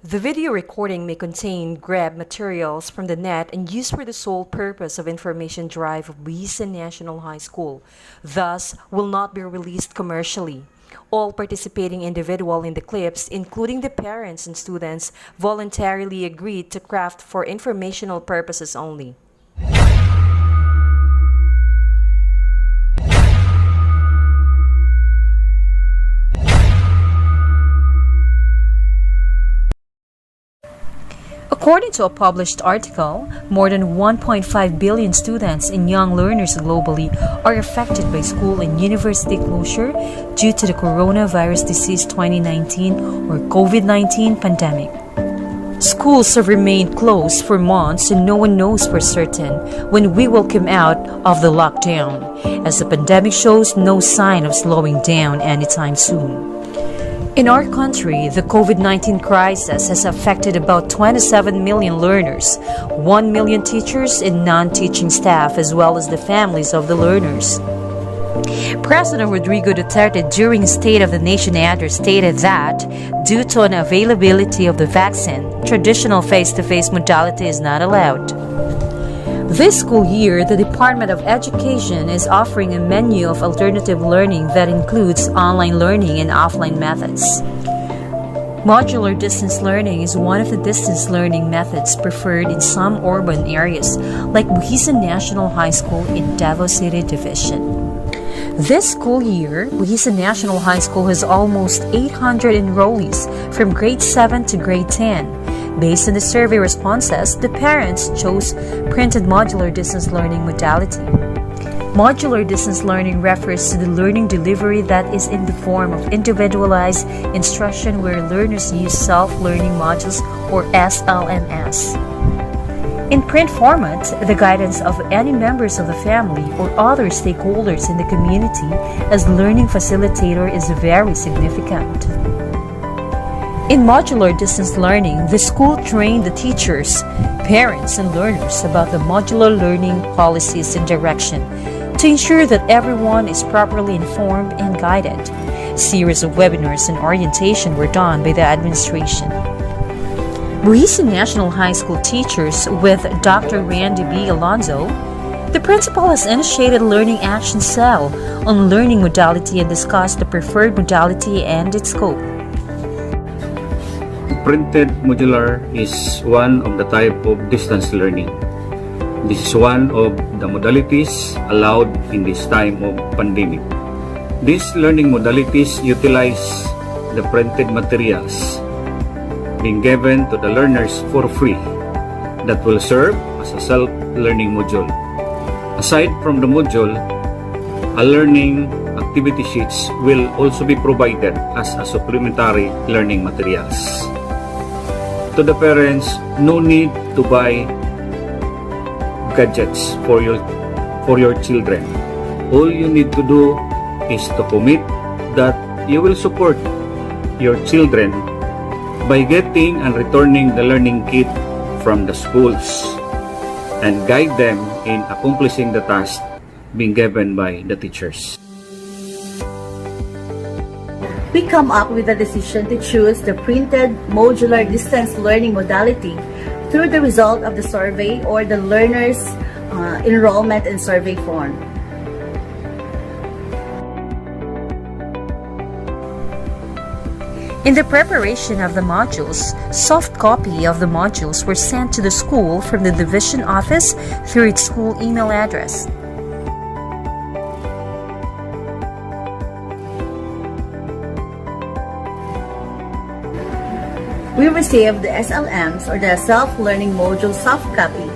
The video recording may contain grab materials from the net and used for the sole purpose of information drive of Buhisan National High School, thus will not be released commercially. All participating individuals in the clips, including the parents and students, voluntarily agreed to craft for informational purposes only. According to a published article, more than 1.5 billion students and young learners globally are affected by school and university closure due to the coronavirus disease 2019 or COVID-19 pandemic. Schools have remained closed for months and no one knows for certain when we will come out of the lockdown, as the pandemic shows no sign of slowing down anytime soon. In our country, the COVID-19 crisis has affected about 27 million learners, 1 million teachers and non-teaching staff, as well as the families of the learners. President Rodrigo Duterte, during his State of the Nation address, stated that, due to an availability of the vaccine, traditional face-to-face modality is not allowed. This school year, the Department of Education is offering a menu of alternative learning that includes online learning and offline methods. Modular distance learning is one of the distance learning methods preferred in some urban areas, like Buhisan National High School in Davao City Division. This school year, Buhisan National High School has almost 800 enrollees from grade 7 to grade 10. Based on the survey responses, the parents chose printed modular distance learning modality. Modular distance learning refers to the learning delivery that is in the form of individualized instruction where learners use self-learning modules or SLMS. In print format, the guidance of any members of the family or other stakeholders in the community as learning facilitator is very significant. In modular distance learning, the school trained the teachers, parents, and learners about the modular learning policies and direction to ensure that everyone is properly informed and guided. A series of webinars and orientation were done by the administration. Buhisan National High School teachers with Dr. Randy B. Alonzo, the principal has initiated Learning Action Cell on learning modality and discussed the preferred modality and its scope. Printed modular is one of the type of distance learning. This is one of the modalities allowed in this time of pandemic. These learning modalities utilize the printed materials being given to the learners for free that will serve as a self-learning module. Aside from the module, a learning activity sheets will also be provided as a supplementary learning materials. To the parents, no need to buy gadgets for your children. All you need to do is to commit that you will support your children by getting and returning the learning kit from the schools and guide them in accomplishing the task being given by the teachers. We come up with a decision to choose the printed modular distance learning modality through the result of the survey or the learner's enrollment and survey form. In the preparation of the modules, soft copy of the modules were sent to the school from the division office through its school email address. We received the SLMs or the self-learning module soft copy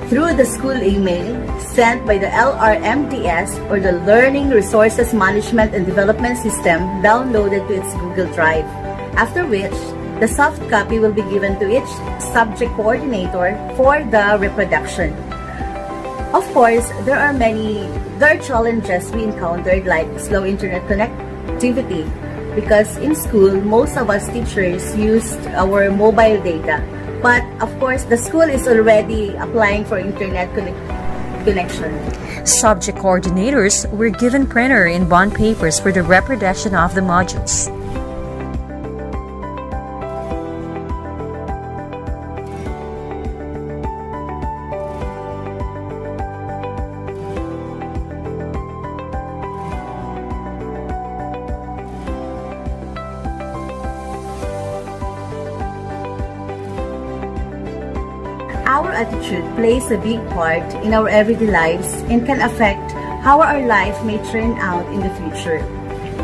through the school email sent by the LRMDS or the Learning Resources Management and Development System downloaded to its Google Drive, after which the soft copy will be given to each subject coordinator for the reproduction. Of course, there are challenges we encountered like slow internet connectivity, because in school, most of us teachers used our mobile data. But of course, the school is already applying for internet connection. Subject coordinators were given printer and bond papers for the reproduction of the modules. Our attitude plays a big part in our everyday lives and can affect how our life may turn out in the future.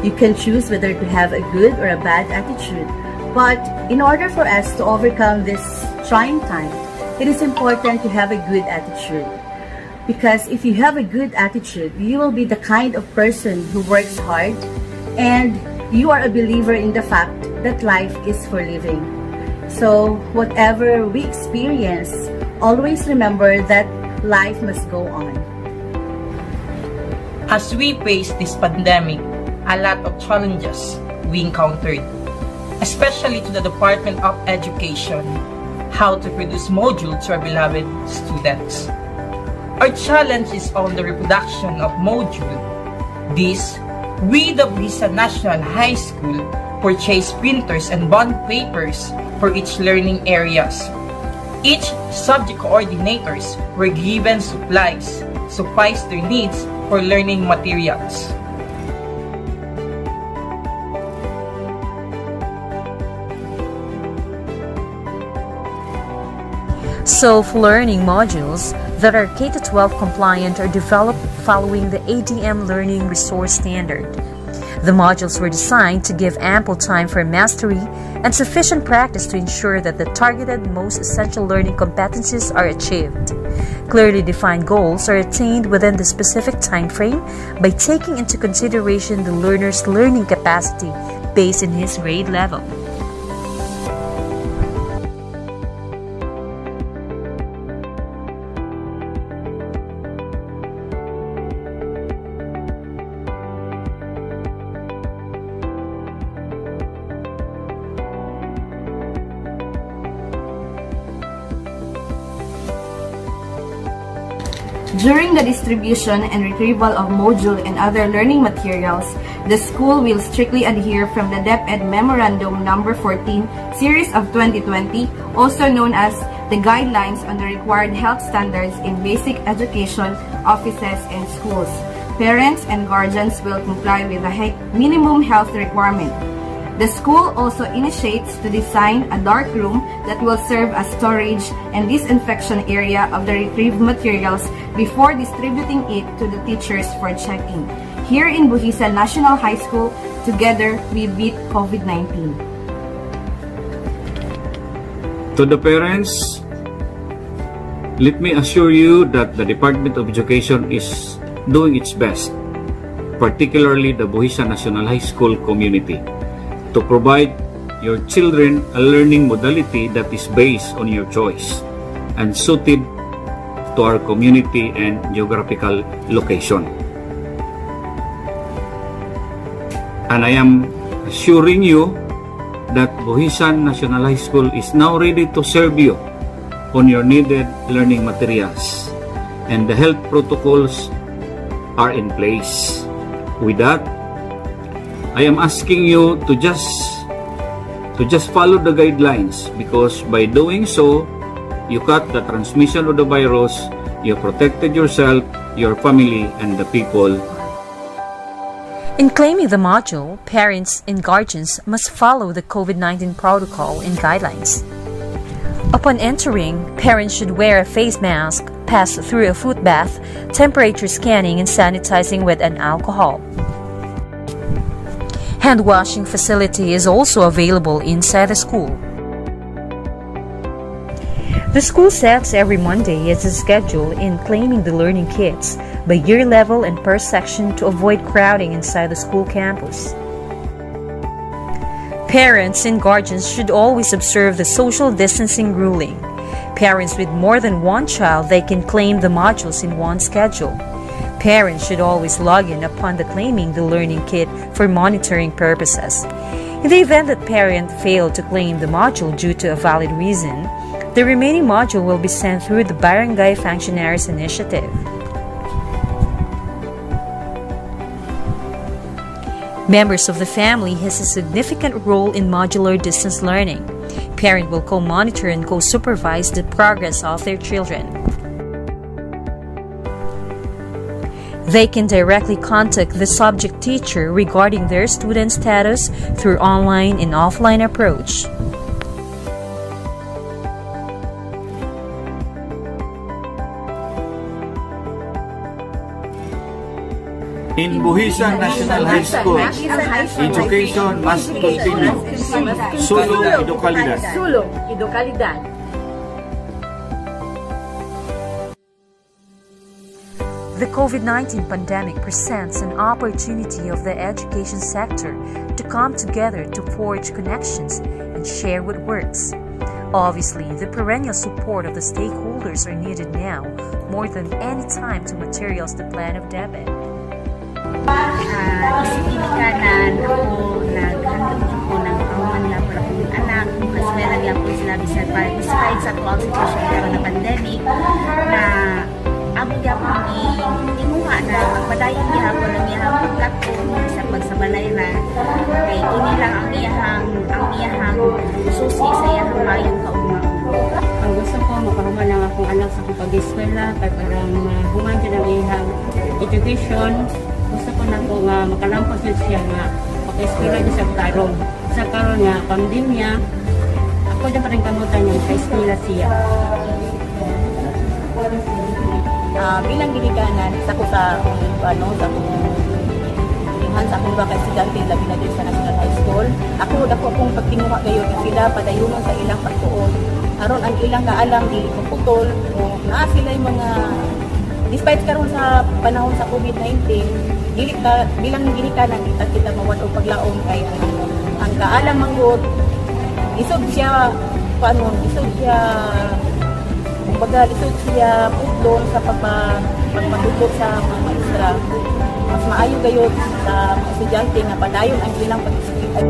You can choose whether to have a good or a bad attitude, but in order for us to overcome this trying time, it is important to have a good attitude. Because if you have a good attitude, you will be the kind of person who works hard and you are a believer in the fact that life is for living. So whatever we experience, always remember that life must go on. As we face this pandemic, a lot of challenges we encountered, especially to the Department of Education, how to produce modules to our beloved students. Our challenge is on the reproduction of module. This, we the Buhisan National High School purchased printers and bond papers for each learning areas. Each subject coordinators were given supplies, suffice their needs for learning materials. Self-learning modules that are K-12 compliant are developed following the ADM Learning Resource Standard. The modules were designed to give ample time for mastery and sufficient practice to ensure that the targeted most essential learning competencies are achieved. Clearly defined goals are attained within the specific time frame by taking into consideration the learner's learning capacity based on his grade level. During the distribution and retrieval of module and other learning materials, the school will strictly adhere from the DepEd Memorandum No. 14, Series of 2020, also known as the Guidelines on the Required Health Standards in Basic Education Offices and Schools. Parents and guardians will comply with the minimum health requirement. The school also initiates to design a dark room that will serve as storage and disinfection area of the retrieved materials before distributing it to the teachers for checking. Here in Buhisan National High School, together we beat COVID-19. To the parents, let me assure you that the Department of Education is doing its best, particularly the Buhisan National High School community, to provide your children a learning modality that is based on your choice and suited to our community and geographical location. And I am assuring you that Buhisan National High School is now ready to serve you on your needed learning materials, and the health protocols are in place. With that, I am asking you to just follow the guidelines, because by doing so, you cut the transmission of the virus, you protected yourself, your family, and the people. In claiming the module, parents and guardians must follow the COVID-19 protocol and guidelines. Upon entering, parents should wear a face mask, pass through a foot bath, temperature scanning and sanitizing with an alcohol. Hand washing facility is also available inside the school. The school sets every Monday as a schedule in claiming the learning kits by year level and per section to avoid crowding inside the school campus. Parents and guardians should always observe the social distancing ruling. Parents with more than one child, they can claim the modules in one schedule. Parents should always log in upon the claiming the learning kit for monitoring purposes. In the event that parent failed to claim the module due to a valid reason, the remaining module will be sent through the Barangay Functionaries Initiative. Members of the family has a significant role in modular distance learning. Parent will co-monitor and co-supervise the progress of their children. They can directly contact the subject teacher regarding their student status through online and offline approach. In Buhisan National High School, education must continue. Sulong Edukalidad. Sulong Edukalidad. The COVID-19 pandemic presents an opportunity of the education sector to come together to forge connections and share what works. Obviously, the perennial support of the stakeholders are needed now more than any time to materialize the plan of DepEd. Isipikanan ako naghandog ko ng pauman lang po akong anak kasi meron lang po sila bisag para despite sa actual situation karon na pandemic na amo gyapon imuha na magpadayon gihapon ang iyahang pagkatong sa pagsabalay ra kay kini lang ang iyahang susi sa iyahang mayong kaugma. Ang gusto ko makahuman lang akong anak sa akong pag-eskwela kay para mahuman siya ng iyang education. Gusto ko na po nga makalampos yun siya nga maka-eskwela niya sa karon. Sa karon nga pandemya, ako na pa rin kamutan niya maka-eskwela siya. Bilang ginikanan sa ko sa akong baka estudyante labi na din sa National High School. Ako akong pagtinguha gayon na sila padayunon sa ilang pagtuon. Aron ang ilang kaalam dili ko putol o naa sila yung mga despite karon sa panahon sa COVID-19, bilang ginikanan kita mawat og paglaom kay ang kaalam manggod isod siya pudlon sa pagpatudlog sa mga maestra. Mas maayo gayud sa mga estudyante nga padayon ang ilang pag-eskwela.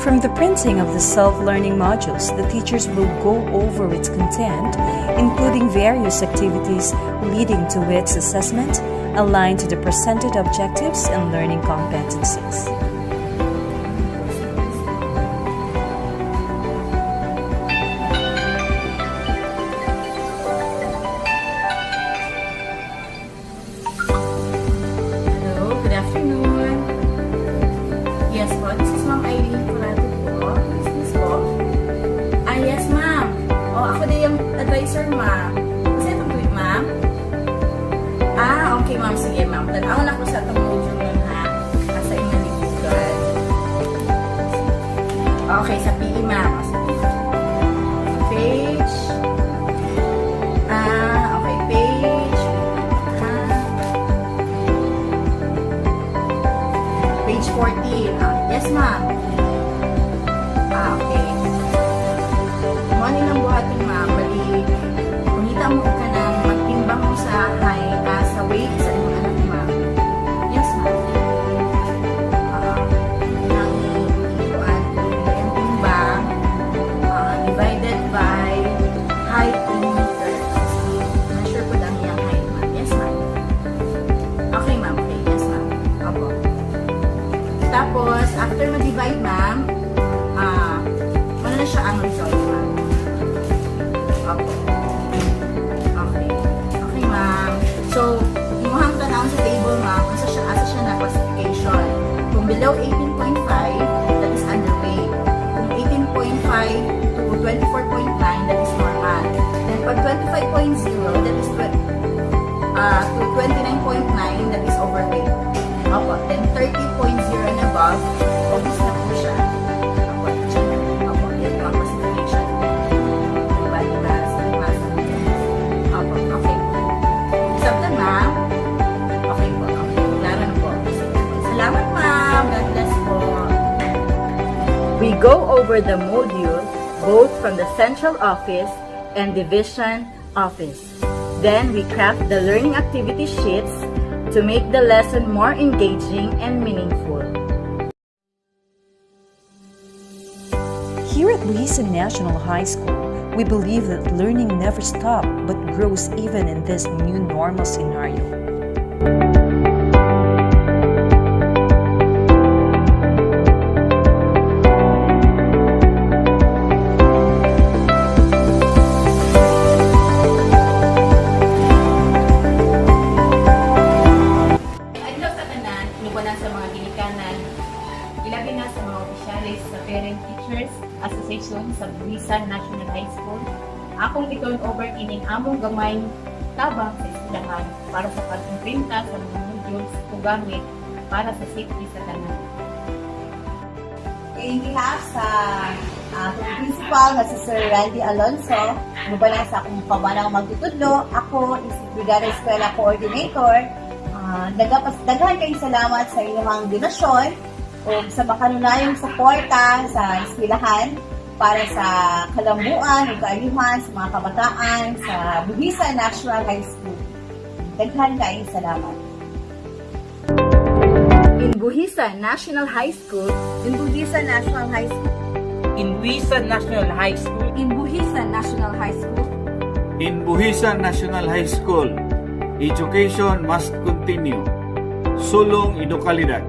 From the printing of the self-learning modules, the teachers will go over its content, including various activities leading to its assessment, aligned to the presented objectives and learning competencies. Hello, good afternoon. Yes po, this is Ma'am Eileen Curato po. Is this po? Yes ma'am. Ako din yung advisor ma'am. Kasi ito po ma'am. Okay ma'am. Sige ma'am. Tanaw na ko sa itong module nun ha. Nasa inyong libugan. Okay, sa PE ma'am. Page. Okay, page. Page 14. Yes ma'am. Okay. Mani lang buhatin ma'am. Bali, kumita mo ka na magtimbang mo sa sa weight sa iyong anak ma'am. Yes ma'am. Nang ikuan yung timbang divided by height in meters. Measure po lang yung height ma'am. Yes ma'am. Okay ma'am. Okay. Yes ma'am. Opo. Tapos, after ma-divide ma'am, wala na siya ang result ma'am. Opo. Okay. Okay ma'am. So, imuhang tanawin sa table ma'am, asa siya na classification. Kung below 18.5, that is underweight. Kung 18.5 to 24.9, that is normal. Then pag 25.0, that is to 29.9, that is overweight. Opo. Then 30.0 and above, obvious na po siya. Opo. Opo. Yan po ang classification. Yung body mass, Opo. Okay. Sabtan ma'am? Okay po. Okay. Klaro na po. Salamat ma'am. God bless po. We go over the module both from the central office and division office. Then we craft the learning activity sheets to make the lesson more engaging and meaningful. Here at Buhisan National High School, we believe that learning never stops but grows even in this new normal scenario. Adlaw sa tanan, inubanan sa mga School, akong i-turn over kining among gamay tabang sa eskwelahan para sa pag-imprinta sa mga modules o gamit para sa safety sa tanan. In behalf sa principal na si Sir Randy Alonso, mubalang sa akong kabanang magtutudlo, ako is Brigada Eskwela Coordinator. Daghan kayong salamat sa inyong donasyon o sa makanunayong suporta sa eskwelahan para sa kalambuan o kaayuhan sa mga kabataan sa Buhisan National High School. Daghan kayong salamat. In Buhisan National High School, In Buhisan National High School, In Buhisan National High School, in Buhisan National High School, In Buhisan National High School, education must continue. Sulong edukalidad.